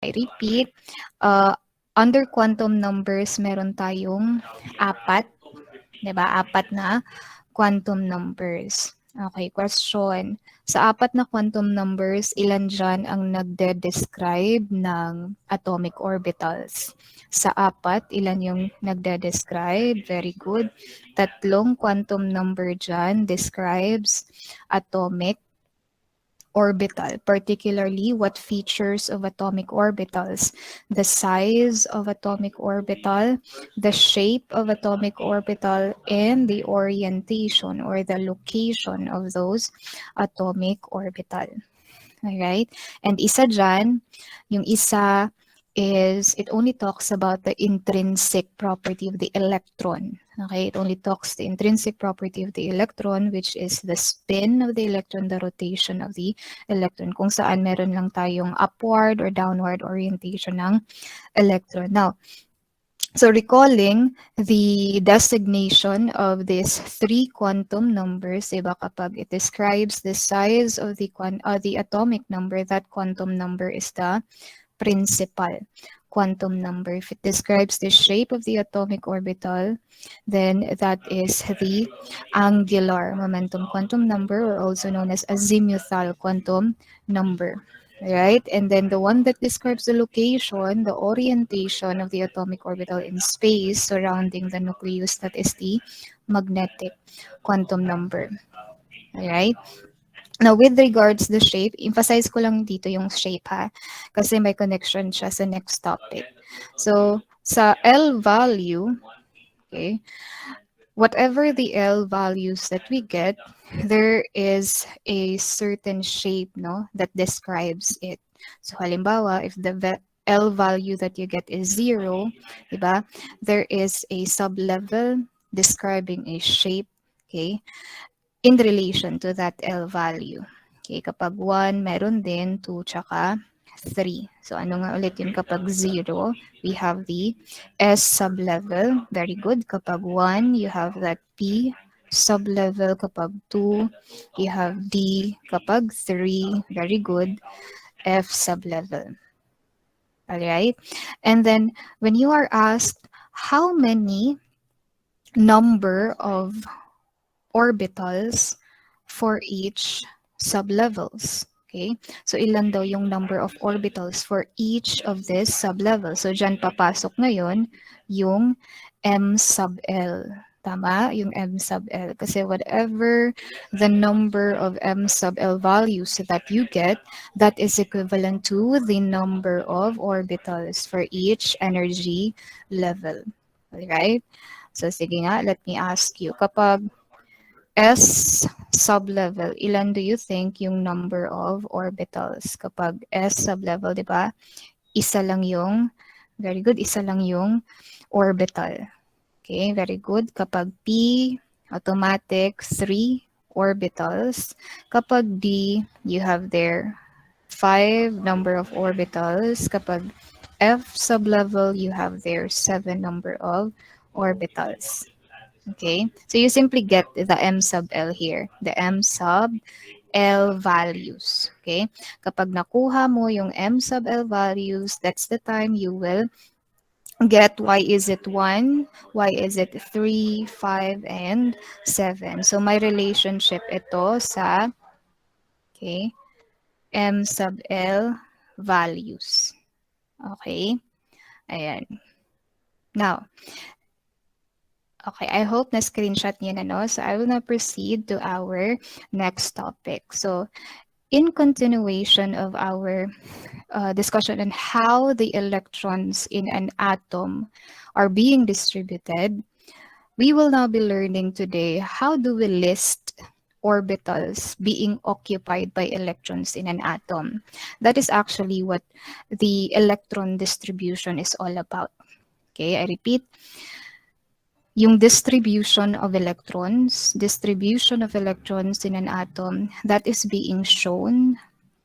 I repeat, under quantum numbers, meron tayong apat, di ba? Apat na quantum numbers. Okay, question. Sa apat na quantum numbers, ilan dyan ang nagde-describe ng atomic orbitals? Sa apat, ilan yung nagde-describe? Very good. Tatlong quantum number dyan describes atomic orbital, particularly what features of atomic orbitals, the size of atomic orbital, the shape of atomic orbital, and the orientation or the location of those atomic orbital. Alright? And isa dyan, yung isa is it only talks about the intrinsic property of the electron. Okay, it only talks the intrinsic property of the electron, which is the spin of the electron, the rotation of the electron, kung saan meron lang tayong upward or downward orientation ng electron. Now, so recalling the designation of these three quantum numbers, diba, kapag it describes the size of the atomic number, that quantum number is the principal quantum number. If it describes the shape of the atomic orbital, then that is the angular momentum quantum number, or also known as azimuthal quantum number. Right? And then the one that describes the location, the orientation of the atomic orbital in space surrounding the nucleus, that is the magnetic quantum number. Alright? Now, with regards the shape, emphasize ko lang dito yung shape ha, kasi may connection siya sa next topic. So, sa L value, okay, whatever the L values that we get, there is a certain shape, no, that describes it. So, halimbawa, if the L value that you get is 0, diba, there is a sublevel describing a shape, okay, in relation to that L value. Okay, kapag 1, meron din 2, tsaka 3. So, ano nga ulit yun kapag 0? We have the S sublevel. Very good. Kapag 1, you have that P sublevel. Kapag 2, you have D. Kapag 3, very good, F sublevel. Alright? And then, when you are asked how many number of orbitals for each sublevels. Okay? So, ilan daw yung number of orbitals for each of these sublevels? So, dyan papasok ngayon yung M sub L. Tama? Yung M sub L. Kasi whatever the number of M sub L values that you get, that is equivalent to the number of orbitals for each energy level. Alright? So, sige nga, let me ask you. Kapag S sublevel, ilan do you think yung number of orbitals? Kapag S sublevel, di ba? Isa lang yung, very good, isa lang yung orbital. Okay, very good. Kapag P, automatic, 3 orbitals. Kapag D, you have there 5 number of orbitals. Kapag F sublevel, you have there 7 number of orbitals. Okay, so you simply get the M sub L here, the M sub L values. Okay, kapag nakuha mo yung M sub L values, that's the time you will get why is it 1, why is it 3, 5, and 7. So may relationship ito sa, okay, M sub L values. Okay, ayan. Now, okay, I hope na screenshot niyo na, no? So I will now proceed to our next topic. So in continuation of our discussion on how the electrons in an atom are being distributed, we will now be learning today how do we list orbitals being occupied by electrons in an atom. That is actually what the electron distribution is all about. Okay, I repeat, yung distribution of electrons in an atom, that is being shown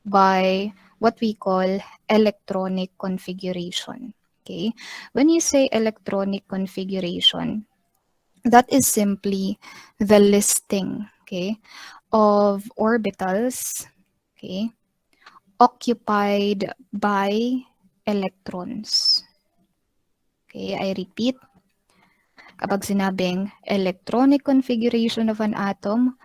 by what we call electronic configuration. Okay, when you say electronic configuration, that is simply the listing, okay, of orbitals, okay, occupied by electrons. Okay, I repeat, kapag sinabing electronic configuration of an atom,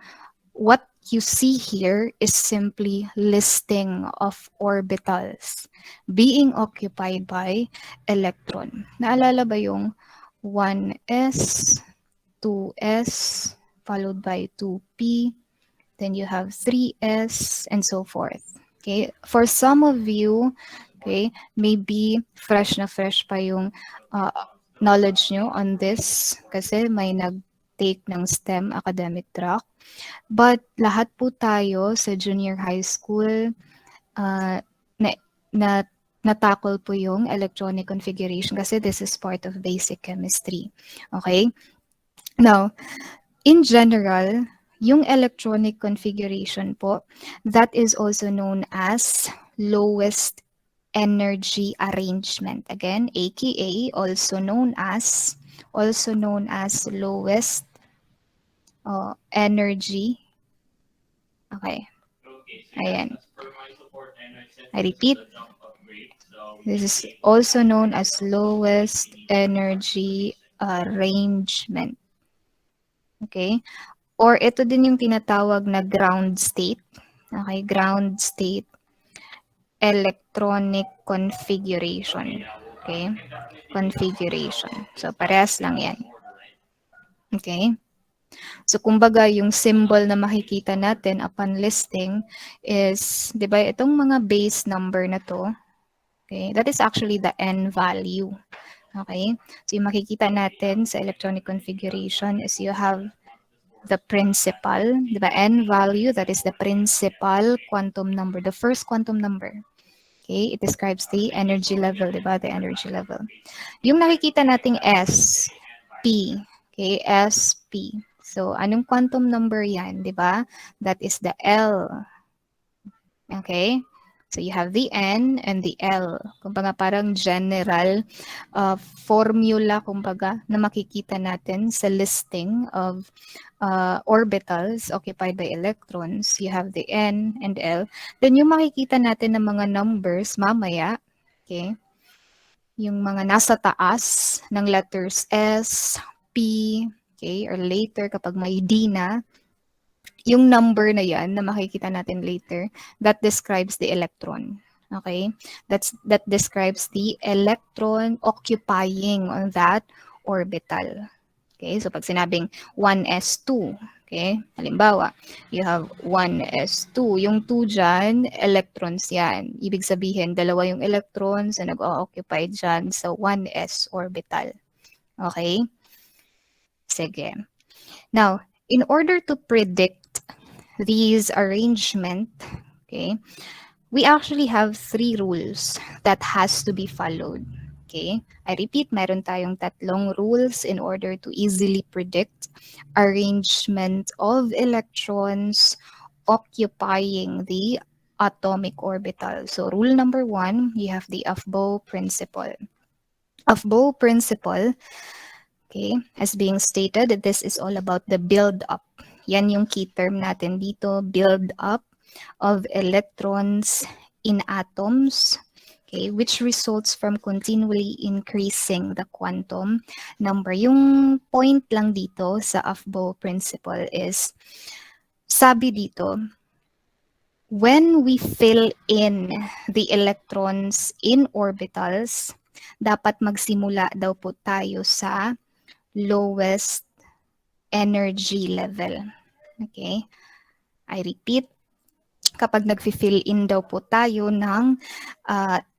what you see here is simply listing of orbitals being occupied by electron. Naalala ba yung 1s, 2s, followed by 2p, then you have 3s, and so forth. Okay, for some of you, okay, maybe fresh na fresh pa yung uh, knowledge nyo on this kasi may nag-take ng STEM academic track. But lahat po tayo sa junior high school, uh, na, na natakol po yung electronic configuration kasi this is part of basic chemistry. Okay? Now, in general, yung electronic configuration po, that is also known as lowest energy arrangement. Again, aka also known as lowest energy. Okay. Ayan. I repeat, this is also known as lowest energy arrangement. Okay? Or ito din yung tinatawag na ground state. Okay, ground state electronic configuration. Okay? Configuration. So, parehas lang yan. Okay? So, kumbaga, yung symbol na makikita natin upon listing is, di ba, itong mga base number na to, okay, that is actually the N value. Okay? So, yung makikita natin sa electronic configuration is you have the principal, di ba, N value, that is the principal quantum number, the first quantum number. Okay? It describes the energy level, di ba, the energy level. Yung nakikita nating S, P, okay, SP. So, anong quantum number yan, di ba? That is the L. Okay? So, you have the N and the L. Kumbaga, parang general formula, kumbaga, na makikita natin sa listing of orbitals occupied by electrons. You have the N and L. Then, yung makikita natin ng mga numbers mamaya, okay, yung mga nasa taas ng letters S, P, okay, or later kapag may D na, yung number na yan na makikita natin later, that describes the electron. Okay? That describes the electron occupying on that orbital. Okay? So pag sinabing 1s2, okay? Halimbawa, you have 1s2. Yung 2 dyan, electrons yan. Ibig sabihin, dalawa yung electrons na nag-occupy dyan sa 1s orbital. Okay? Sige. Now, in order to predict these arrangement, okay, we actually have 3 rules that has to be followed. Okay? I repeat, meron tayong 3 rules in order to easily predict arrangement of electrons occupying the atomic orbital. So, rule number 1, you have the Aufbau principle. Aufbau principle, okay, as being stated, this is all about the build-up. Yan yung key term natin dito, build-up of electrons in atoms, okay, which results from continually increasing the quantum number. Yung point lang dito sa Aufbau principle is, sabi dito, when we fill in the electrons in orbitals, dapat magsimula daw po tayo sa lowest energy level. Okay? I repeat, kapag nag-fill in daw po tayo ng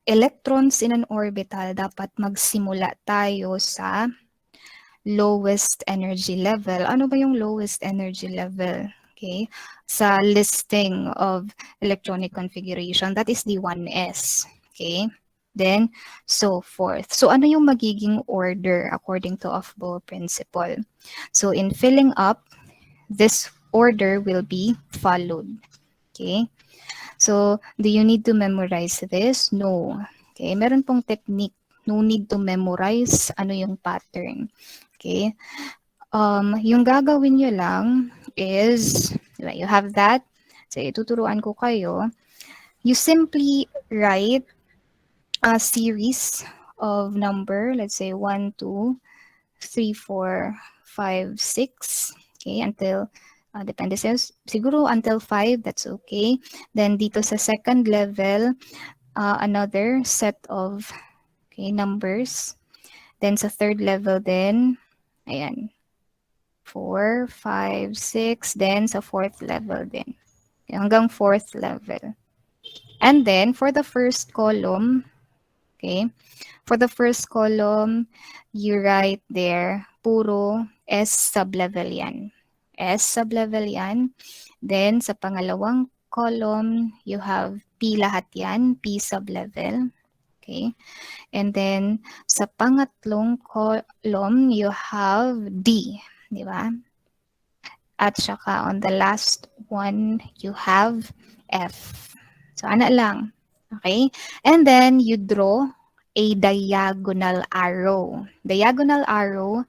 electrons in an orbital, dapat magsimula tayo sa lowest energy level. Ano ba yung lowest energy level? Okay? Sa listing of electronic configuration, that is the 1s. Okay? Then, so forth. So, ano yung magiging order according to Aufbau principle? So, in filling up, this order will be followed. Okay? So, do you need to memorize this? No. Okay? Meron pong technique. No need to memorize ano yung pattern. Okay? Yung gagawin nyo lang is, diba, you have that. So, ituturuan ko kayo. You simply write a series of number, let's say 1, 2, 3, 4, 5, 6, okay, until, depende siguro until 5, that's okay. Then dito sa second level, another set of, okay, numbers. Then sa third level din, ayan, 4, 5, 6, then sa fourth level din. Okay, hanggang fourth level. And then for the first column, okay, for the first column, you write there, puro S sublevel yan. S sublevel yan. Then sa pangalawang column, you have P lahat yan, P sublevel. Okay. And then sa pangatlong column, you have D. Di ba? At saka on the last one, you have F. So, ana lang. Okay? And then, you draw a diagonal arrow. Diagonal arrow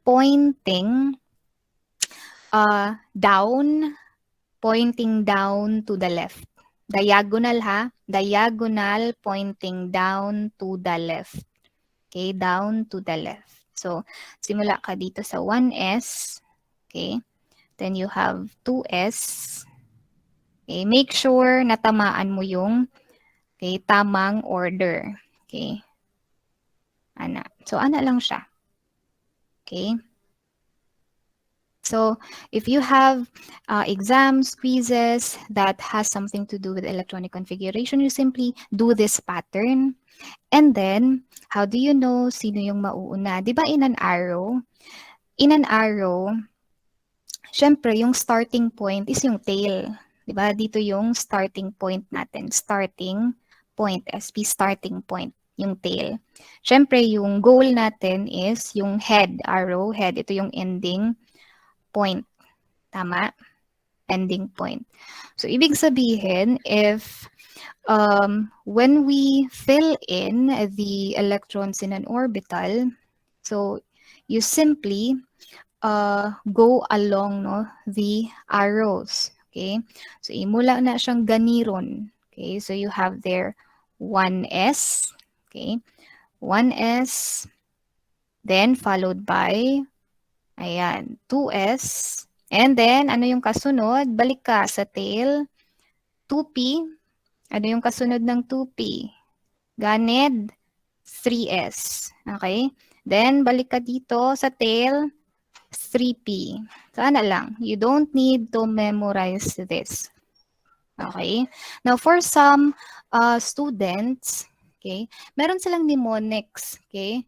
pointing down, pointing down to the left. Diagonal ha? Diagonal pointing down to the left. Okay? Down to the left. So, simula ka dito sa 1S. Okay? Then you have 2S. Okay? Make sure na tamaan mo yung, okay, tamang order. Okay? Ana. So, ana lang siya. Okay? So, if you have exams, quizzes that has something to do with electronic configuration, you simply do this pattern. And then, how do you know sino yung mauuna? Di ba in an arrow? In an arrow, syempre, yung starting point is yung tail. Di ba? Dito yung starting point natin. Starting point, SP, starting point, yung tail. Syempre, yung goal natin is yung head, arrow, head. Ito yung ending point. Tama? Ending point. So, ibig sabihin, if when we fill in the electrons in an orbital, so you simply go along the arrows. Okay? So, imula na siyang ganiron. Okay? So, you have there 1s. Okay? 1s. Then, followed by, ayan, 2s. And then, ano yung kasunod? Balik ka sa tail. 2p. Ano yung kasunod ng 2p? Ganid, 3s. Okay? Then, balik ka dito sa tail. 3p. Sana lang. You don't need to memorize this. Okay? Now, for some students, okay, meron silang mnemonics. Okay?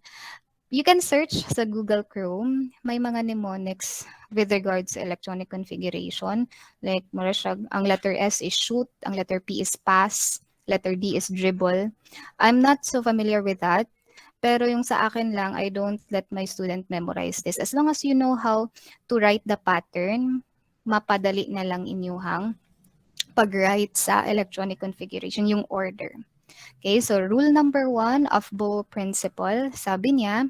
You can search sa Google Chrome. May mga mnemonics with regards to electronic configuration. Like, ang letter S is shoot, ang letter P is pass, letter D is dribble. I'm not so familiar with that. Pero yung sa akin lang, I don't let my student memorize this. As long as you know how to write the pattern, mapadali na lang inyuhang pag-write sa electronic configuration, yung order. Okay, so rule number 1 of Bohr principle, sabi niya,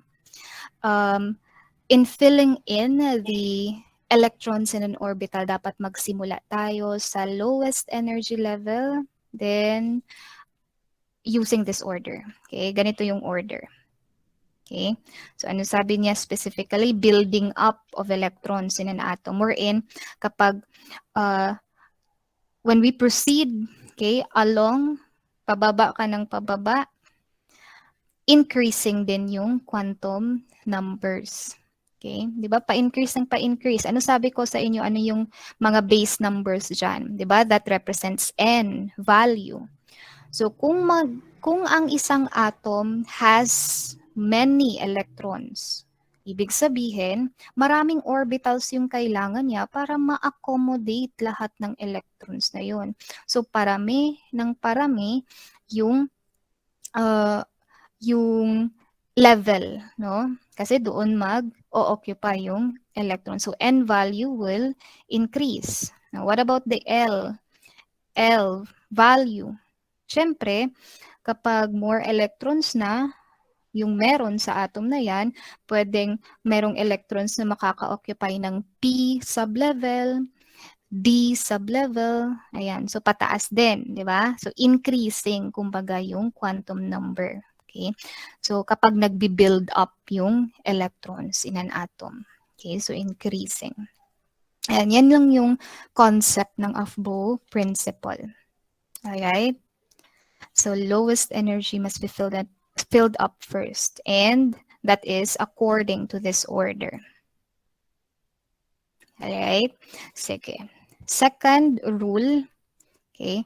in filling in the electrons in an orbital, dapat magsimula tayo sa lowest energy level, then using this order. Okay, ganito yung order. Okay, so ano sabi niya specifically? Building up of electrons in an atom. Wherein, kapag when we proceed, okay, along, pababa ka ng pababa, increasing din yung quantum numbers. Okay? Di ba? Pa-increase ng pa-increase. Ano sabi ko sa inyo? Ano yung mga base numbers dyan? Di ba? That represents n, value. So, kung ang isang atom has many electrons, ibig sabihin, maraming orbitals yung kailangan niya para ma-accommodate lahat ng electrons na yun. So, parami ng parami yung level, no? Kasi doon mag-o-occupy yung electron. So, n value will increase. Now, what about the L? L value. Siyempre, kapag more electrons na yung meron sa atom na yan, pwedeng merong electrons na makaka-occupy ng P sublevel, D sublevel, ayan, so pataas din, di ba? So increasing, kumbaga, yung quantum number. Okay? So kapag nagbi-build up yung electrons in an atom. Okay, so increasing. Ayan, yan lang yung concept ng Aufbau principle. Alright? So lowest energy must be filled up first, and that is according to this order. Alright? Sige. Second rule, okay,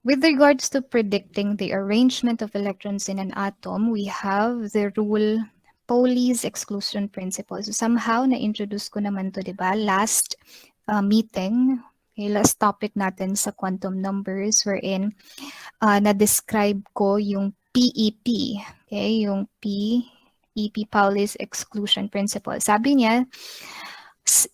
with regards to predicting the arrangement of electrons in an atom, we have the rule Pauli's exclusion principle. So somehow na-introduce ko naman to, di ba? Last meeting, okay, last topic natin sa quantum numbers wherein na-describe ko yung PEP, okay, yung PEP, Pauli's exclusion principle. Sabi niya,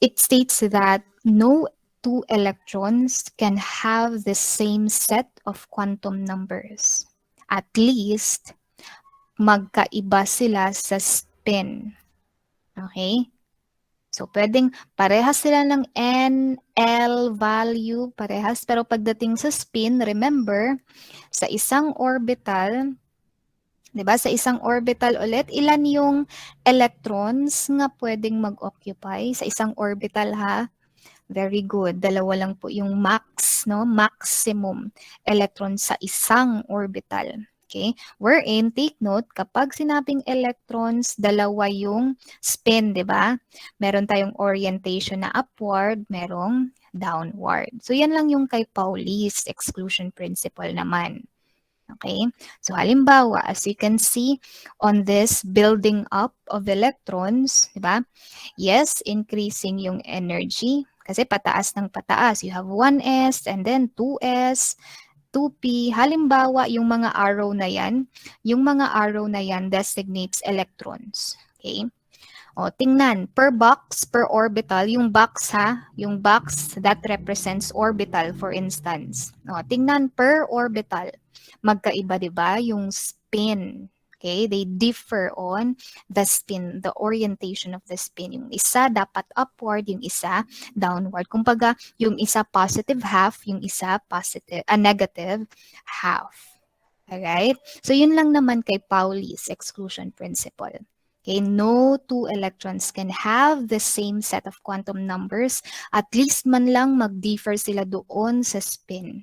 it states that no two electrons can have the same set of quantum numbers. At least, magkaiba sila sa spin. Okay? So, pwedeng parehas sila ng N, L value, parehas. Pero pagdating sa spin, remember, sa isang orbital, diba? Sa isang orbital ulit, ilan yung electrons nga pwedeng mag-occupy sa isang orbital, ha? Very good. Dalawa lang po yung max, no? Maximum electrons sa isang orbital. Okay? Wherein, take note, kapag sinabing electrons, dalawa yung spin, di ba? Meron tayong orientation na upward, merong downward. So, yan lang yung kay Pauli's exclusion principle naman. Okay? So, halimbawa, as you can see on this building up of electrons, di ba? Yes, increasing yung energy kasi pataas ng pataas. You have 1s and then 2s, 2p. Halimbawa, yung mga arrow na yan, designates electrons. Okay? O, tingnan, per box, per orbital, yung box ha, yung box that represents orbital, for instance. O, tingnan per orbital. Magkaiba, di ba? Yung spin. Okay? They differ on the spin, the orientation of the spin. Yung isa dapat upward, yung isa downward. Kumbaga, yung isa positive half, yung isa negative half. Alright? So, yun lang naman kay Pauli's exclusion principle. Okay, no two electrons can have the same set of quantum numbers. At least man lang mag-differ sila doon sa spin.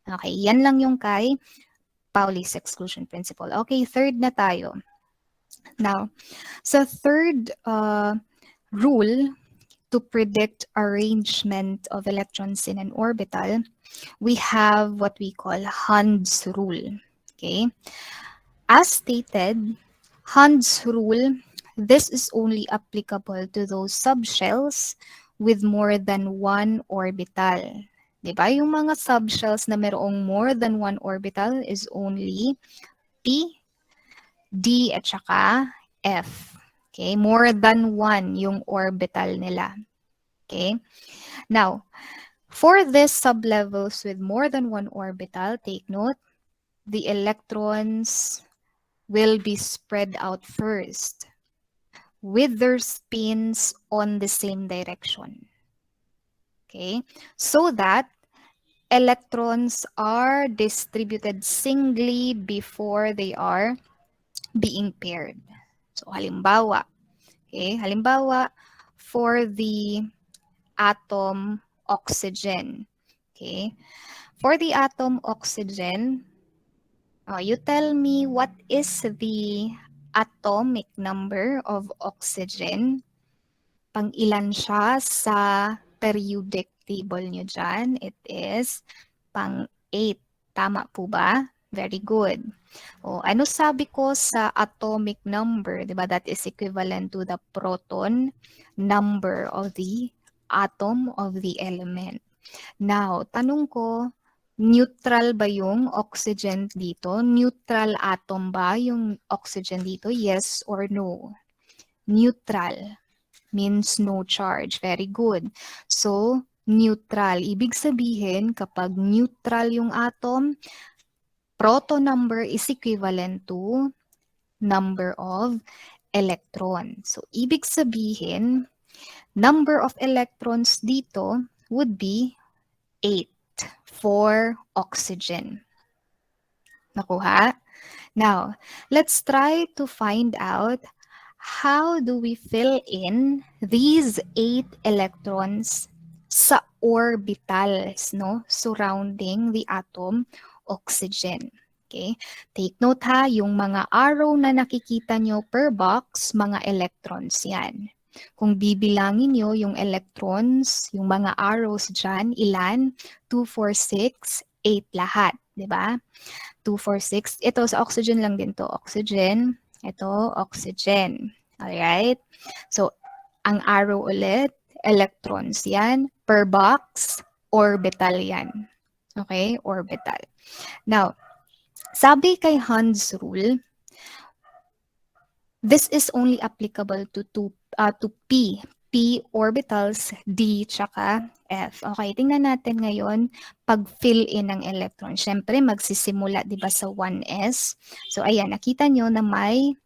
Okay, yan lang yung kay Pauli's exclusion principle. Okay, third na tayo. Now, sa third rule to predict arrangement of electrons in an orbital, we have what we call Hund's rule. Okay, as stated, Hund's rule, this is only applicable to those subshells with more than one orbital. Diba? Yung mga subshells na mayroong more than one orbital is only P, D, at saka F. Okay? More than one yung orbital nila. Okay? Now, for these sublevels with more than one orbital, take note, the electrons will be spread out first with their spins on the same direction. Okay? So that electrons are distributed singly before they are being paired. So, halimbawa, for the atom oxygen. Okay? For the atom oxygen, you tell me what is the atomic number of oxygen? Pang-ilan siya sa periodic table nyo dyan? It is pang-8. Tama po ba? Very good. O, ano sabi ko sa atomic number? Diba? That is equivalent to the proton number of the atom of the element. Now, tanong ko, neutral ba yung oxygen dito? Neutral atom ba yung oxygen dito? Yes or no? Neutral means no charge. Very good. So, neutral. Ibig sabihin, kapag neutral yung atom, proton number is equivalent to number of electrons. So, ibig sabihin, number of electrons dito would be 8 for oxygen. Nakuha? Now, let's try to find out how do we fill in these 8 electrons sa orbitals, no, surrounding the atom oxygen. Okay? Take note ha, yung mga arrow na nakikita nyo per box, mga electrons yan. Kung bibilangin nyo yung electrons, yung mga arrows dyan, ilan? 2, 4, 6, 8 lahat. 'Di ba? 2, 4, 6. Ito, sa oxygen lang din to. Oxygen. Ito, oxygen. Alright? So, ang arrow ulit, electrons yan. Per box, orbital yan. Okay? Orbital. Now, sabi kay Hund's rule, this is only applicable to P. P orbitals, D, tsaka F. Okay, tingnan natin ngayon pag-fill in ng electron. Siyempre, magsisimula, di ba, sa 1s. So, ayan, nakita nyo na may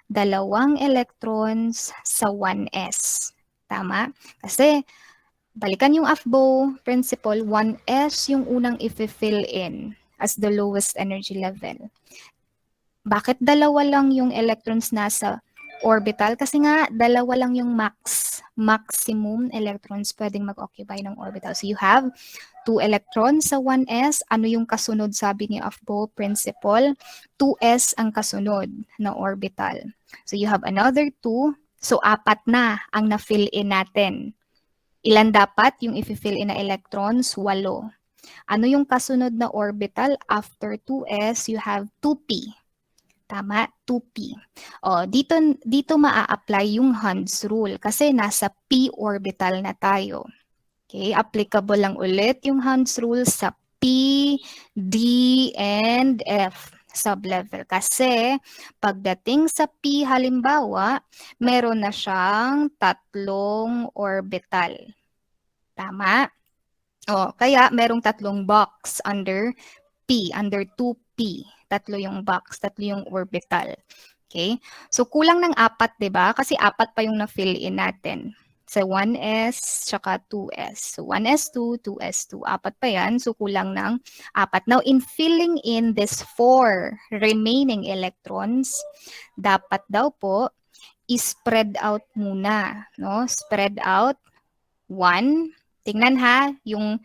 dalawang electrons sa 1s. Tama? Kasi, balikan yung AFBO principle, 1s yung unang i-fill in as the lowest energy level. Bakit dalawa lang yung electrons nasa orbital? Kasi nga, dalawa lang yung maximum electrons pwedeng mag-occupy ng orbital. So you have 2 electrons sa 1s. Ano yung kasunod, sabi ni AFBO principle? 2s ang kasunod na orbital. So you have another 2. So 4 na ang na-fill in natin. Ilan dapat yung i-fill in na electrons? 8. Ano yung kasunod na orbital? After 2s, you have 2p. Tama, 2p. O, dito maa-apply yung Hund's rule kasi nasa p orbital na tayo. Okay, applicable lang ulit yung Hund's rule sa p, d, and f sublevel. Kasi pagdating sa p halimbawa, meron na siyang 3 orbital. Tama? O, kaya merong 3 box under p, under 2p. 3 yung box, 3 yung orbital. Okay? So, kulang ng 4, di ba? Kasi 4 pa yung na-fill in natin. Sa 1s, tsaka 2s. So, 1s2, 2s2. 4 pa yan. So, kulang ng 4. Now, in filling in this 4 remaining electrons, dapat daw po, i-spread out muna. No? Spread out. 1. Tingnan ha, yung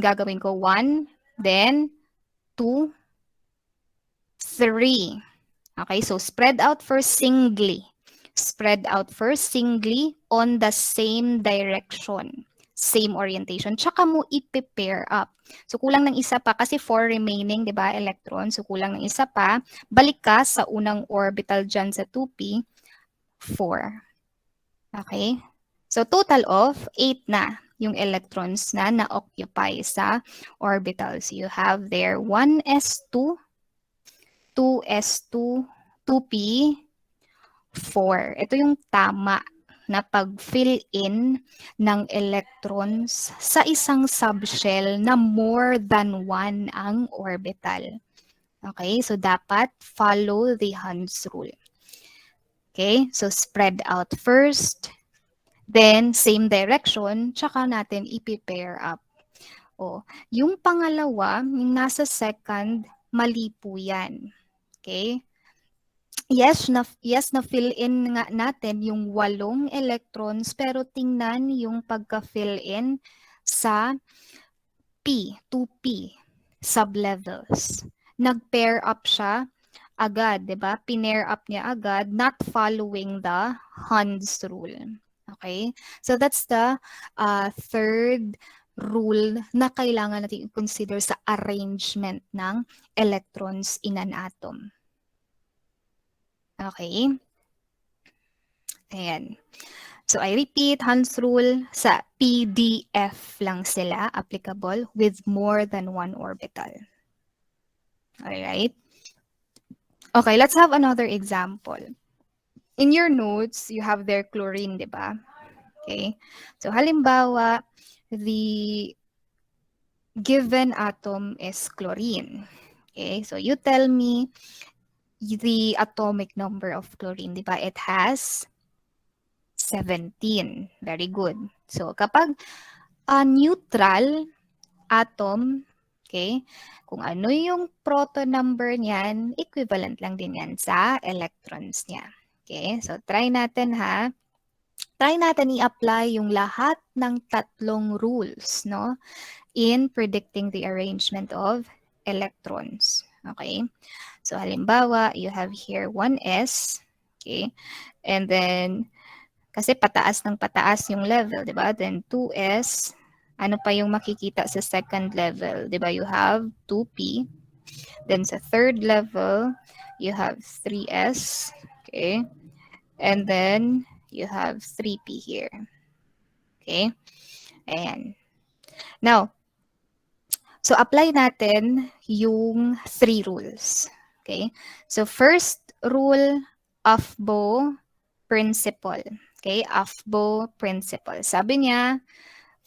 gagawin ko. 1, then 2, 3. Okay, so spread out first singly. Spread out first singly on the same direction. Same orientation. Tsaka mo i-pair up. So kulang ng isa pa kasi 4 remaining, di ba, electrons. So kulang ng isa pa. Balik ka sa unang orbital dyan sa 2p, 4. Okay? So total of 8 na yung electrons na na-occupy sa orbitals. You have there 1s2, 2s2, 2p, 4. Ito yung tama na pag-fill in ng electrons sa isang subshell na more than 1 ang orbital. Okay, so dapat follow the Hund's rule. Okay, so spread out first, then same direction, tsaka natin i-pair up. O, yung pangalawa, yung nasa second, mali po yan. Okay? Yes, na fill in nga natin yung 8 electrons, pero tingnan yung pagka-fill in sa P, 2P, sublevels. Nag-pair up siya agad, di ba? Pinair up niya agad, not following the Hund's rule. Okay? So that's the third rule na kailangan natin i-consider sa arrangement ng electrons in an atom. Okay? Ayan. So I repeat, Hund's rule sa PDF lang sila applicable with more than 1 orbital. Alright? Okay, let's have another example. In your notes, you have their chlorine, di ba? Okay? So halimbawa, the given atom is chlorine. Okay? So you tell me the atomic number of chlorine, di ba? It has 17. Very good. So kapag neutral atom, okay? Kung ano yung proton number niyan, equivalent lang din yan sa electrons niya. Okay, so try natin ha. Try natin i-apply yung lahat ng tatlong rules, no? In predicting the arrangement of electrons. Okay? So halimbawa, you have here 1s, okay? And then kasi pataas ng pataas yung level, 'di ba? Then 2s, ano pa yung makikita sa second level, 'di ba? You have 2p. Then sa third level, you have 3s, okay? And then you have 3p here. Okay? Ayan. Now, so apply natin yung three rules. Okay? So first rule, Aufbau principle. Okay? Aufbau principle. Sabi niya,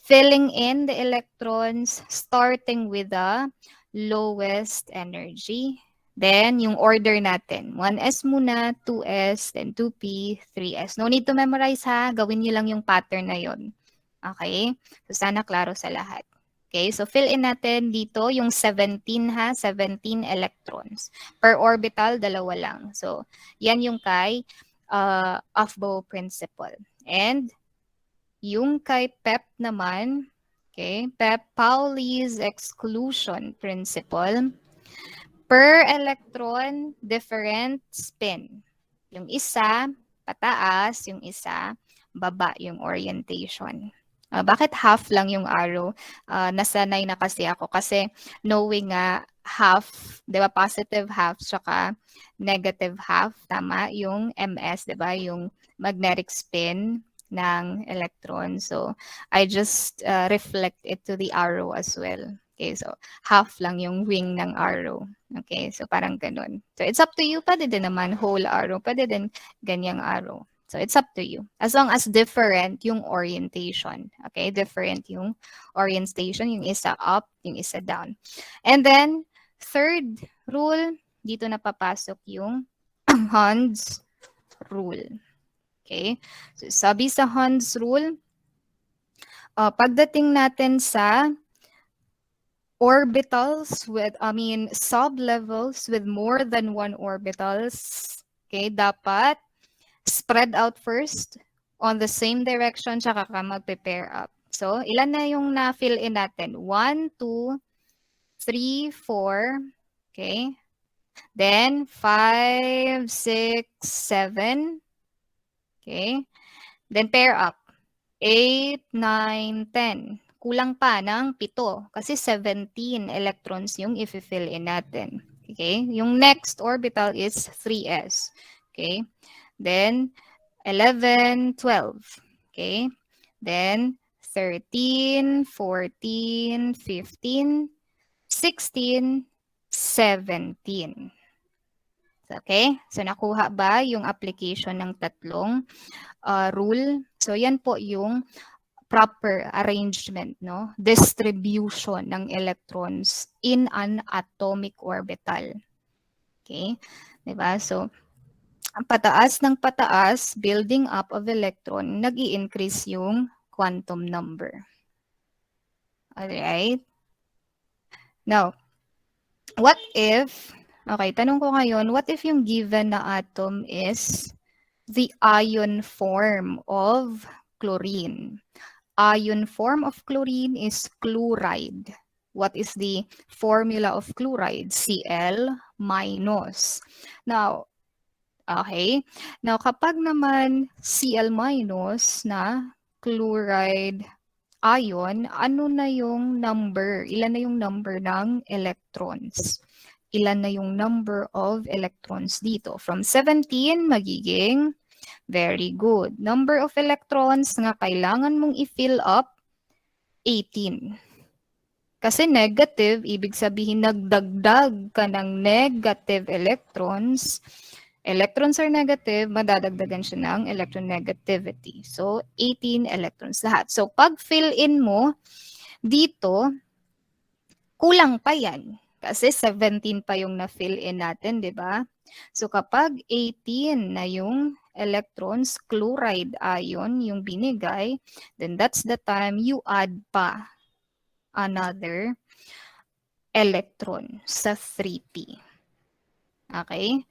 filling in the electrons starting with the lowest energy. Then, yung order natin. 1s muna, 2s, then 2p, 3s. No need to memorize ha. Gawin niyo lang yung pattern na yon. Okay? So, sana klaro sa lahat. Okay, so fill in natin dito yung 17 ha, 17 electrons. Per orbital, dalawa lang. So, yan yung kay Aufbau principle. And yung kay PEP naman, okay, PEP, Pauli's exclusion principle, per electron, different spin. Yung isa, pataas, yung isa, baba yung orientation. Bakit half lang yung arrow? Nasanay na kasi ako kasi knowing nga half, di ba, positive half, tsaka negative half, tama, yung MS, di ba, yung magnetic spin ng electron. So, I just reflect it to the arrow as well. Okay, so half lang yung wing ng arrow. Okay, so parang ganun. So it's up to you. Pwede din naman whole arrow. Pwede din ganyang arrow. So it's up to you. As long as different yung orientation. Okay, different yung orientation. Yung isa up, yung isa down. And then, third rule, dito na papasok yung Hund's rule. Okay, so sabi sa Hund's rule, pagdating natin sa orbitals with, sublevels with more than one orbitals, okay, dapat spread out first on the same direction, tsaka ka magpe-pair up. So, ilan na yung na-fill in natin? 1, 2, 3, 4, okay? Then, 5, 6, 7, okay? Then, pair up. 8, 9, 10. Kulang pa ng 7 kasi 17 electrons yung i-fill in natin. Okay? Yung next orbital is 3s. Okay? Then 11, 12. Okay? Then 13, 14, 15, 16, 17. Okay? So nakuha ba yung application ng tatlong rule? So yan po yung proper arrangement, no? Distribution ng electrons in an atomic orbital. Okay? Diba? So, ang pataas ng pataas, building up of electron, nag-i-increase yung quantum number. Alright? Now, what if, okay, tanong ko ngayon, what if yung given na atom is the ion form of chlorine? Ion form of chlorine is chloride. What is the formula of chloride? Cl minus. Now, okay. Now, kapag naman Cl minus na chloride ion, ano na yung number? Ilan na yung number ng electrons? Ilan na yung number of electrons dito? From 17, magiging very good. Number of electrons na kailangan mong i-fill up, 18. Kasi negative, ibig sabihin nagdagdag ka ng negative electrons. Electrons are negative, madadagdagan siya ng electronegativity. So, 18 electrons lahat. So, pag fill in mo, dito, kulang pa yan. Kasi 17 pa yung na-fill in natin, di ba? So kapag 18 na yung electrons, chloride ion yung binigay, then that's the time you add pa another electron sa 3p. Okay?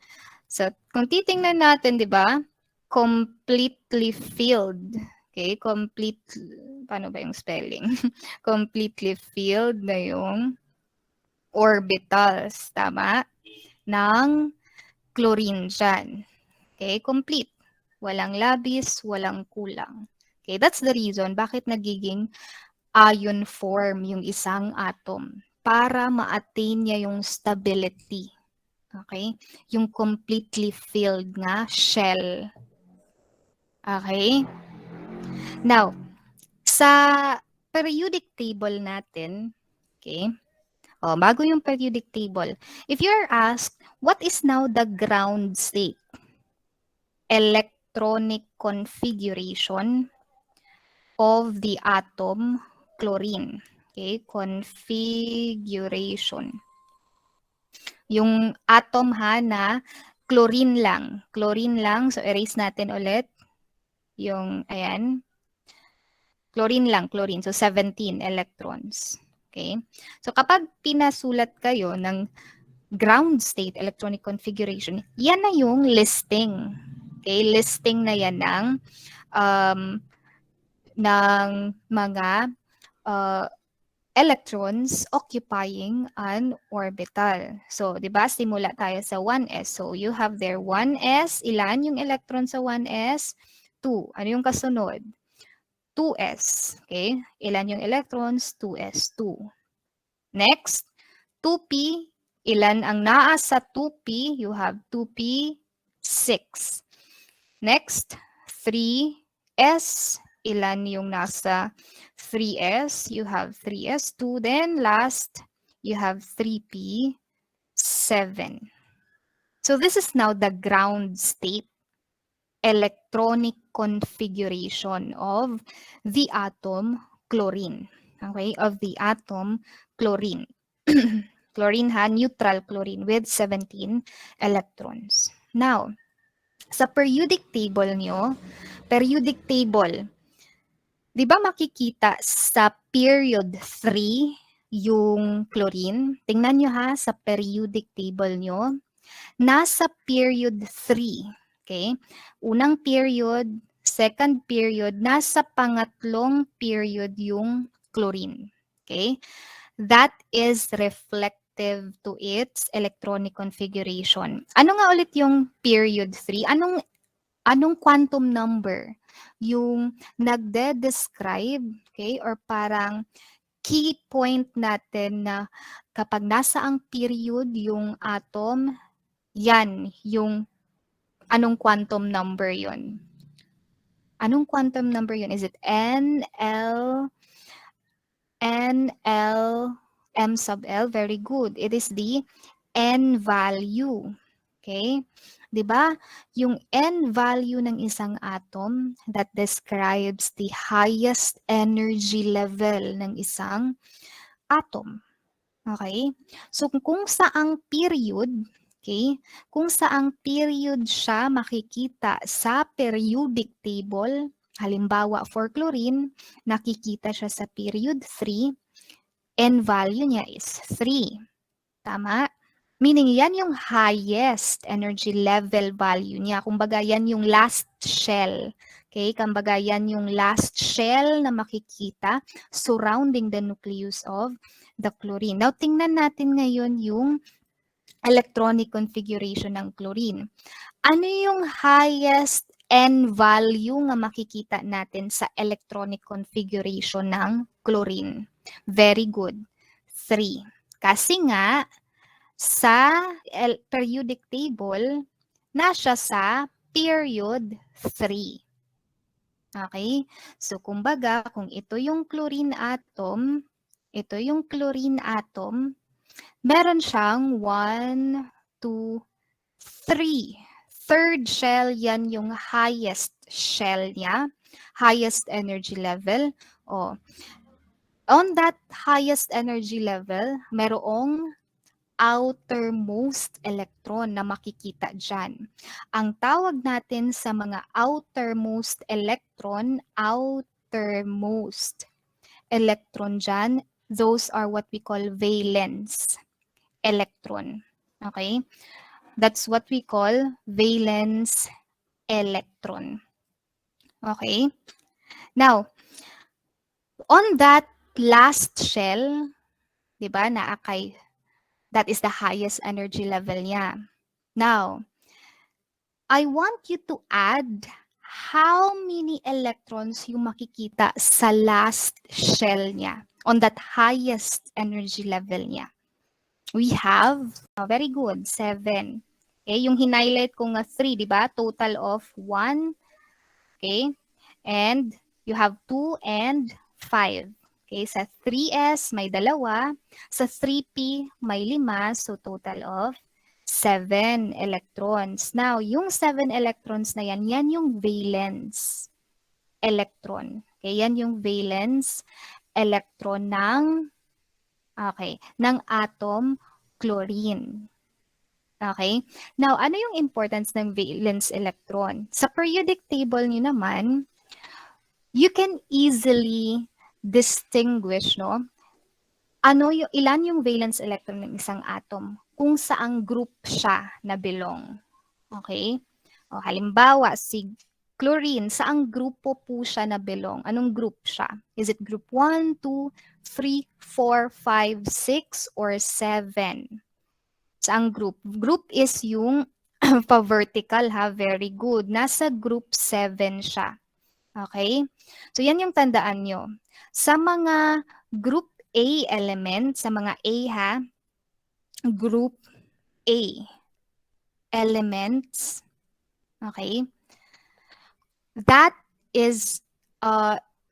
So kung titingnan natin, di ba? Completely filled. Okay? Paano ba yung spelling? Completely filled na yung orbitals, tama? Ng chlorine dyan. Okay, complete. Walang labis, walang kulang. Okay, that's the reason bakit nagiging ion form yung isang atom para ma-attain niya yung stability. Okay? Yung completely filled nga shell. Okay? Now, sa periodic table natin, okay, bago yung periodic table, if you're asked, what is now the ground state? Electronic configuration of the atom chlorine. Okay, configuration. Yung atom ha na chlorine lang. Chlorine lang. So, erase natin ulit. Yung, ayan. Chlorine lang, chlorine. So, 17 electrons. Okay. So, kapag pinasulat kayo ng ground state electronic configuration, yan na yung listing. Okay, listing na yan ng mga electrons occupying an orbital. So, di ba, simula tayo sa 1s. So, you have there 1s. Ilan yung electron sa 1s? 2. Ano yung kasunod? 2s. Okay? Ilan yung electrons? 2s. 2. Next, 2p. Ilan ang naa sa 2p? You have 2p, 6. Next, 3s. Ilan yung nasa 3s? You have 3s2. Then last, you have 3p, 7. So this is now the ground state electronic configuration of the atom chlorine. Okay, of the atom chlorine. Chlorine ha, neutral chlorine with 17 electrons. Now, sa periodic table nyo, periodic table, di ba makikita sa period 3 yung chlorine? Tingnan nyo ha, sa periodic table nyo. Nasa period 3. Okay? Unang period, second period, nasa pangatlong period yung chlorine. Okay? That is reflective to its electronic configuration. Ano nga ulit yung period 3? Anong quantum number yung nagde-describe, okay, or parang key point natin na kapag nasa ang period yung atom, yan yung anong quantum number yon? Anong quantum number yon? Is it N, L, M sub L? Very good. It is the N value. Okay? 'Di ba? Yung N value ng isang atom that describes the highest energy level ng isang atom. Okay? So kung saang period, okay? Kung saang period siya makikita sa periodic table, halimbawa for chlorine, nakikita siya sa period 3, N value niya is 3. Tama? Meaning, yan yung highest energy level value niya. Kumbaga, yan yung last shell. Okay? Kumbaga, yan yung last shell na makikita surrounding the nucleus of the chlorine. Now, tingnan natin ngayon yung electronic configuration ng chlorine. Ano yung highest N value na makikita natin sa electronic configuration ng chlorine? Very good. 3. Kasi nga, sa periodic table, nasa sa period 3. Okay? So, kumbaga, kung ito yung chlorine atom, meron siyang 1, 2, 3. Third shell, yan yung highest shell niya, highest energy level. On that highest energy level, merong outermost electron na makikita dyan. Ang tawag natin sa mga outermost electron dyan, those are what we call valence electron. Okay? That's what we call valence electron. Okay? Now, on that last shell, di ba, naakay, that is the highest energy level niya. Now, I want you to add how many electrons yung makikita sa last shell niya, on that highest energy level niya. We have, very good, 7. Okay, yung hinighlight ko nga 3, di ba? Total of 1. Okay, and you have 2 and 5. Okay, sa 3s may 2, sa 3p may 5, so total of 7 electrons. Now, yung 7 electrons na yan, yan yung valence electron. Okay, yan yung valence electron ng atom chlorine. Okay? Now, ano yung importance ng valence electron? Sa periodic table nyo naman, you can easily distinguish, no? Ilan yung valence electron ng isang atom kung saang group siya na belong. Okay? O, halimbawa, si chlorine, saang grupo po siya na belong? Anong group siya? Is it group 1, 2, 3, 4, 5, 6, or 7? Saang group? Group is yung pa-vertical, ha? Very good. Nasa group 7 siya. Okay? So, yan yung tandaan nyo. Sa mga group A element, sa mga A, ha? Group A elements, okay? That is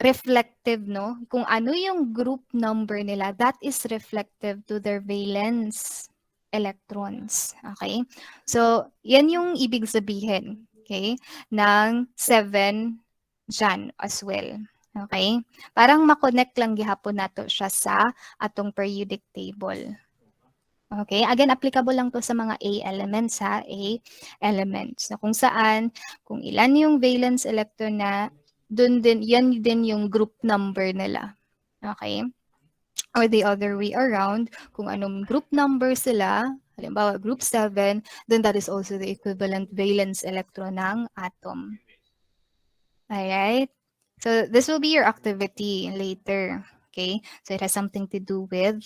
reflective, no? Kung ano yung group number nila, that is reflective to their valence electrons. Okay? So, yan yung ibig sabihin, okay, ng 7 dyan as well. Okay? Parang makonect lang gihapon nato siya sa atong periodic table. Okay? Again, applicable lang to sa mga A elements, ha? A elements. So, kung saan, kung ilan yung valence electron na, yan din yung group number nila. Okay? Or the other way around, kung anong group number sila, halimbawa group 7, then that is also the equivalent valence electron ng atom. Alright? So this will be your activity later. Okay? So it has something to do with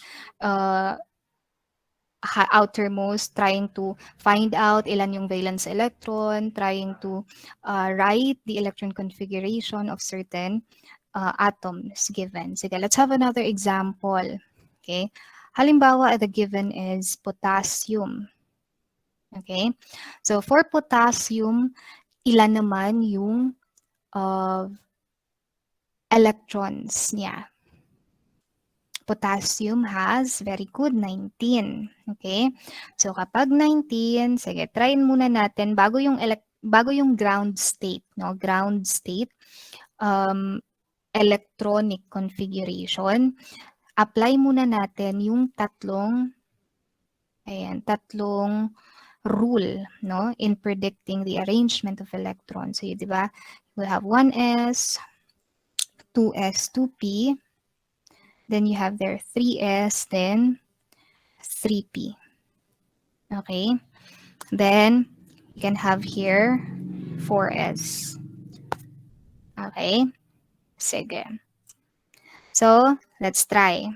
outermost, trying to find out ilan yung valence electron, trying to write the electron configuration of certain atoms given. Sige, let's have another example. Okay? Halimbawa, the given is potassium. Okay? So for potassium, ilan naman yung electrons niya? Potassium has, very good, 19. Okay? So kapag 19, sige, tryin muna natin bago yung ground state, no? Ground state electronic configuration. Apply muna natin yung tatlong rule, no, in predicting the arrangement of electrons. So, di ba? We have 1s, 2s, 2p. Then you have there 3s, then 3p. Okay? Then you can have here 4s. Okay? Sige. So, let's try.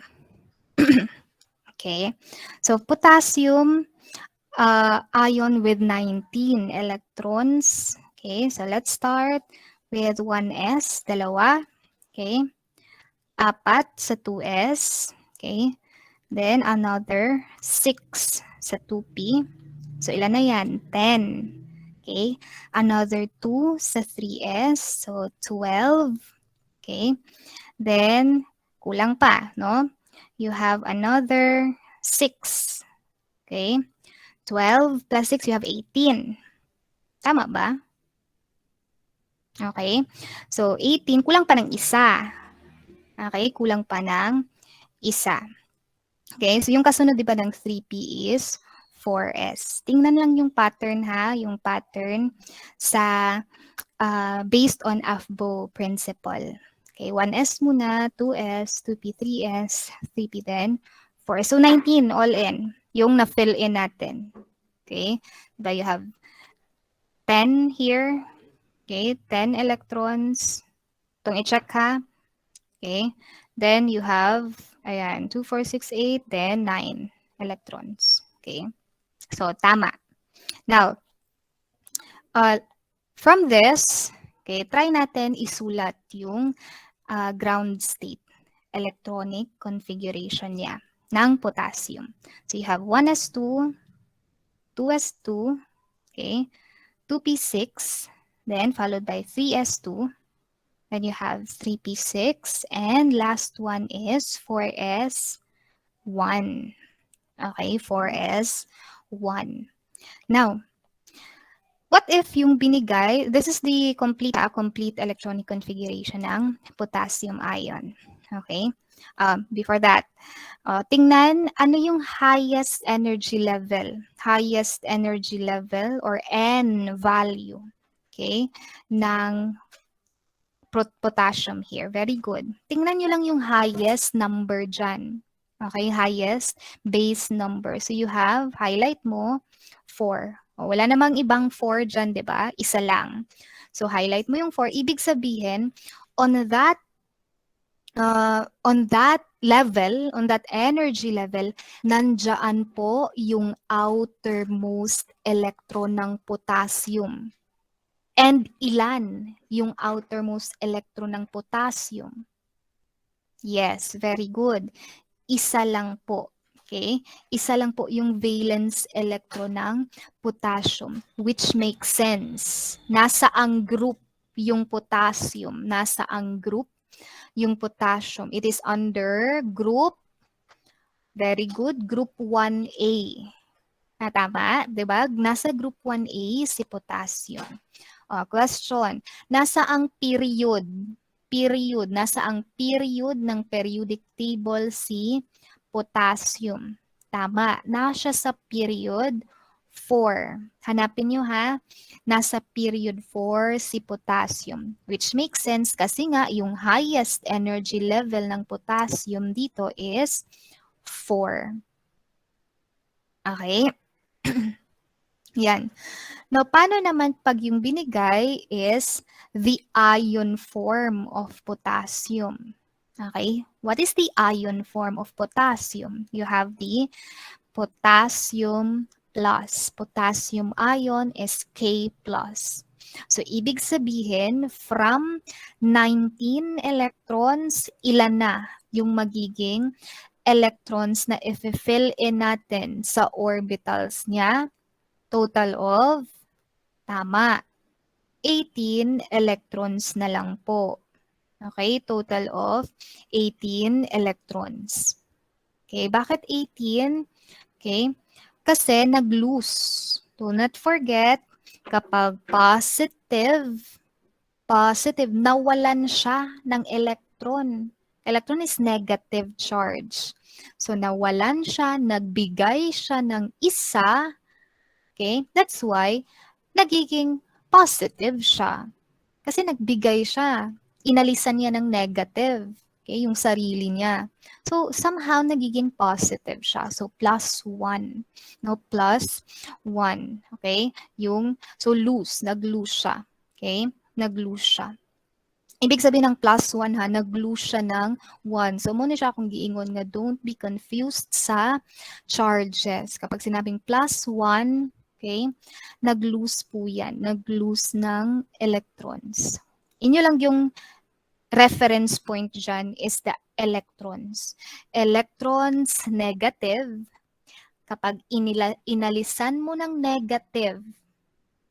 Okay? So, potassium ion with 19 electrons. Okay? So, let's start with 1s, dalawa. Okay? 4 sa 2s. Okay? Then, another 6 sa 2p. So, ilan na yan? 10. Okay? Another 2 sa 3s. So, 12. Okay? Then, kulang pa, no? You have another 6. Okay? 12 plus 6, you have 18. Tama ba? Okay? So, 18, kulang pa ng isa. Okay? Kulang pa ng isa. Okay, so yung kasunod di ba ng 3p is 4s. Tingnan lang yung pattern ha, yung pattern sa based on AFBO principle. Okay, 1s muna, 2s, 2p, 3s, 3p then 4s. So 19 all in, yung na-fill in natin. Okay, diba you have 10 here, okay, 10 electrons. Itong i-check ha. Okay, then you have, ayan, 2, 4, 6, 8, then 9 electrons. Okay, so tama. Now, from this, okay, try natin isulat yung ground state electronic configuration niya ng potassium. So you have 1s2, 2s2, okay, 2p6, then followed by 3s2, then you have 3p6, and last one is 4s1. Okay, 4s1. Now, what if yung binigay, this is the complete electronic configuration ng potassium ion. Okay? Before that, tingnan ano yung highest energy level. Highest energy level or N value. Okay? Ng potassium here. Very good. Tingnan nyo lang yung highest number dyan. Okay, highest base number. So you have, highlight mo, 4. O, wala namang ibang 4 dyan, di ba? Isa lang. So highlight mo yung 4. Ibig sabihin, on that level, on that energy level, nandyan po yung outermost electron ng potassium. And ilan yung outermost electron ng potassium? Yes, very good. Isa lang po. Okay? Isa lang po yung valence electron ng potassium, which makes sense. Nasa ang group yung potassium? Nasa ang group yung potassium? It is under group, very good, group 1A. Tama? Diba? Nasa group 1A si potassium. Question, nasa ang period? Nasa ang period ng periodic table si potassium? Tama, nasa sa period 4. Hanapin nyo ha, nasa period 4 si potassium. Which makes sense kasi nga yung highest energy level ng potassium dito is 4. Okay? Yan. Now, paano naman pag yung binigay is the ion form of potassium? Okay? What is the ion form of potassium? You have the potassium plus. Potassium ion is K plus. So, ibig sabihin, from 19 electrons, ilan na yung magiging electrons na i-fill in natin sa orbitals niya? Total of, tama, 18 electrons na lang po. Okay, total of 18 electrons. Okay, bakit 18? Okay, kasi nag-loose. Do not forget, kapag positive, nawalan siya ng electron. Electron is negative charge. So, nawalan siya, nagbigay siya ng isa. Okay? That's why, nagiging positive siya. Kasi nagbigay siya. Inalisan niya ng negative. Okay? Yung sarili niya. So, somehow, nagiging positive siya. So, plus 1. No, plus 1. Okay? So, loose. Nag-loose siya. Okay? Nag-loose siya. Ibig sabihin ng plus 1 ha, nag-lose siya ng 1. So, muna siya akong giingon nga, don't be confused sa charges. Kapag sinabing plus 1, okay, nag-lose po yan. Nag-lose ng electrons. Inyo lang yung reference point dyan is the electrons. Electrons negative, kapag inalisan mo ng negative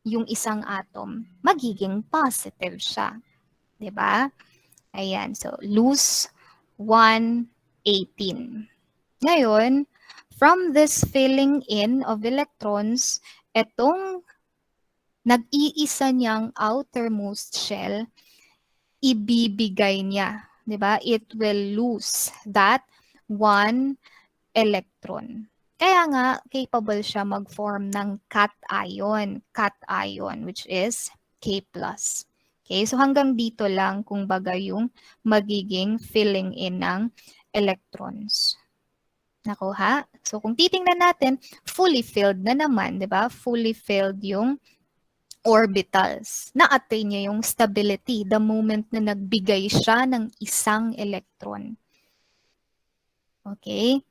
yung isang atom, magiging positive siya. Diba? Ayan. So, loose 1, 18. Ngayon, from this filling in of electrons, itong nag-iisa niyang outermost shell, ibibigay niya. Diba? It will lose that 1 electron. Kaya nga, capable siya mag-form ng cation, which is K+. Okay, so hanggang dito lang kung baga yung magiging filling in ng electrons. Nakuha? So kung titingnan natin, fully filled na naman, di ba? Fully filled yung orbitals. Na-attain niya yung stability the moment na nagbigay siya ng isang electron. Okay?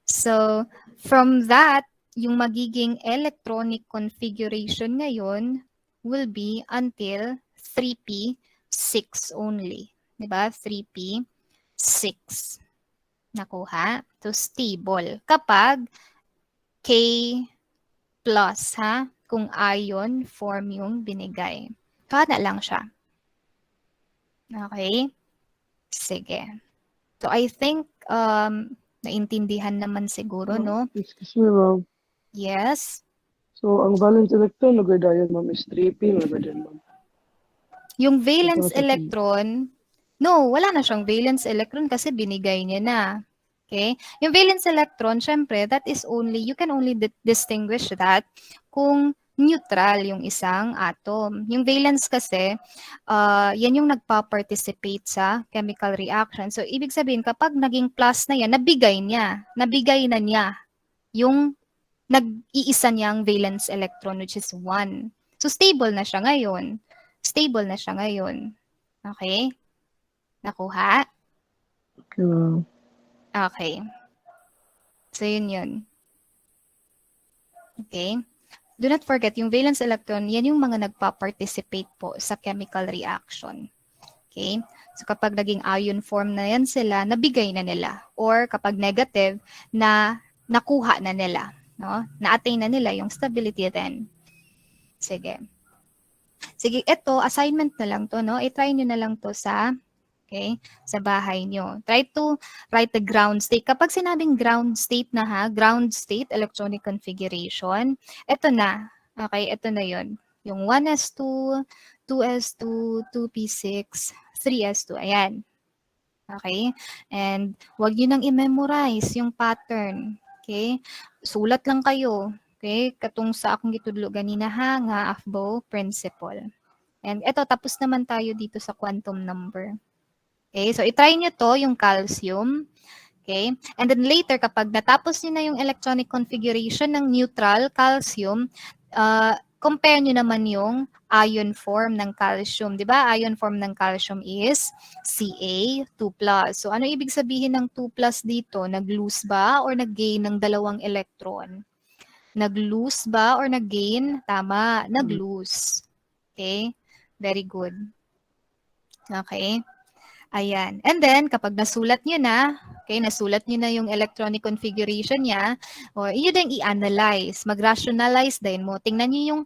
So, from that, yung magiging electronic configuration ngayon will be until 3p6 only. Diba? 3p6. Nakuha? So, stable. Kapag K plus, ha? Kung ion form yung binigay. Kana lang siya. Okay? Sige. So, I think, naintindihan naman siguro, no? Excuse me, ma'am. Yes. So, ang valence electron, nagadayon, ma'am, is 3p, nagadayon, ma'am. Yung valence electron, no, wala na siyang valence electron kasi binigay niya na. Okay? Yung valence electron, syempre, that is only, you can only distinguish that kung neutral yung isang atom. Yung valence kasi, yan yung nagpa-participate sa chemical reaction. So, ibig sabihin, kapag naging plus na yan, nabigay na niya yung nag-iisa niyang valence electron, which is 1. So, stable na siya ngayon. Okay? Nakuha? Okay, ma'am. Okay. So, yun. Okay? Do not forget, yung valence electron, yan yung mga nagpa-participate po sa chemical reaction. Okay? So, kapag naging ion form na yan sila, nabigay na nila. Or kapag negative, na nakuha na nila. No? Na-attain na nila yung stability then. Sige. Sige, ito, assignment na lang to, no? I-try nyo na lang to sa bahay nyo. Try to write the ground state. Kapag sinabing ground state na ha, ground state electronic configuration, ito na. Okay, ito na yon. Yung 1s2, 2s2, 2p6, 3s2. Ayan. Okay? And wag nyo nang i-memorize yung pattern. Okay? Sulat lang kayo. Okay? Katong sa akong gitudlo ganina ha, nga AFBO principle. And ito, tapos naman tayo dito sa quantum number. Okay, so itry nyo to, yung calcium. Okay, and then later, kapag natapos nyo na yung electronic configuration ng neutral calcium, compare nyo naman yung ion form ng calcium. Di ba? Ion form ng calcium is Ca2+. So ano ibig sabihin ng 2+ dito? Nag-lose ba or nag-gain ng dalawang electron? Nag-lose ba or nag-gain? Tama, nag-lose. Okay, very good. Okay. Ayan. And then, kapag nasulat nyo na, nasulat nyo na yung electronic configuration niya, or yun din i-analyze, mag-rationalize din mo. Tingnan nyo yung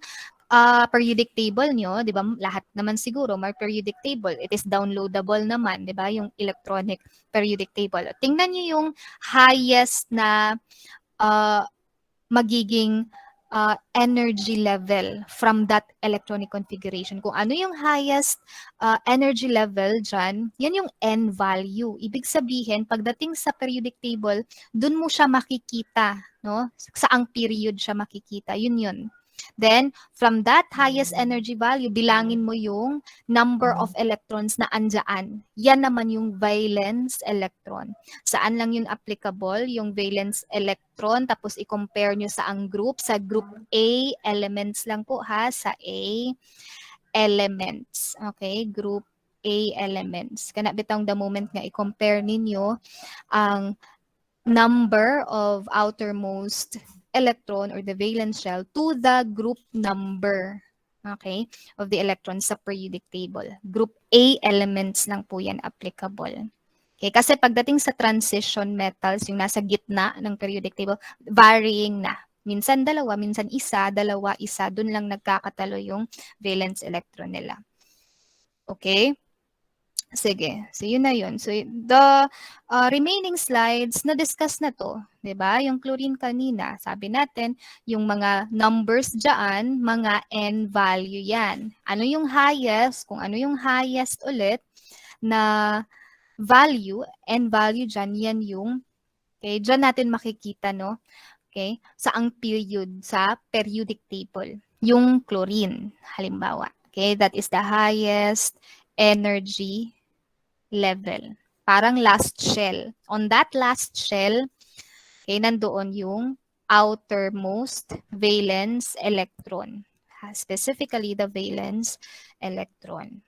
periodic table nyo, di ba? Lahat naman siguro may periodic table. It is downloadable naman, di ba? Yung electronic periodic table. Tingnan nyo yung highest na magiging energy level from that electronic configuration. Kung ano yung highest energy level dyan, yan yung N value. Ibig sabihin, pagdating sa periodic table, dun mo siya makikita, no? Saang period siya makikita. Yun. Then, from that highest energy value, bilangin mo yung number of electrons na andyan. Yan naman yung valence electron. Saan lang yun applicable? Yung valence electron, tapos i-compare nyo sa ang group. Sa group A, elements lang po ha. Sa A, elements. Okay, group A elements. Kana bitang the moment nga i-compare ninyo ang number of outermost electron or the valence shell to the group number, okay, of the electrons sa periodic table. Group A elements lang po yan applicable. Okay, kasi pagdating sa transition metals, yung nasa gitna ng periodic table, varying na. Minsan dalawa, minsan isa, dalawa, isa, dun lang nagkakatalo yung valence electron nila. Okay? Sige. So, yun na yun. So, the remaining slides, na-discuss na to. Diba? Yung chlorine kanina, sabi natin, yung mga numbers dyan, mga N value yan. Ano yung highest? Kung ano yung highest ulit na value, N value dyan, yan yung Okay, dyan natin makikita, no? Okay, saang period sa periodic table. Yung chlorine, halimbawa. Okay, that is the highest energy level. Parang last shell. On that last shell, okay, nandoon yung outermost valence electron. Specifically, the valence electron.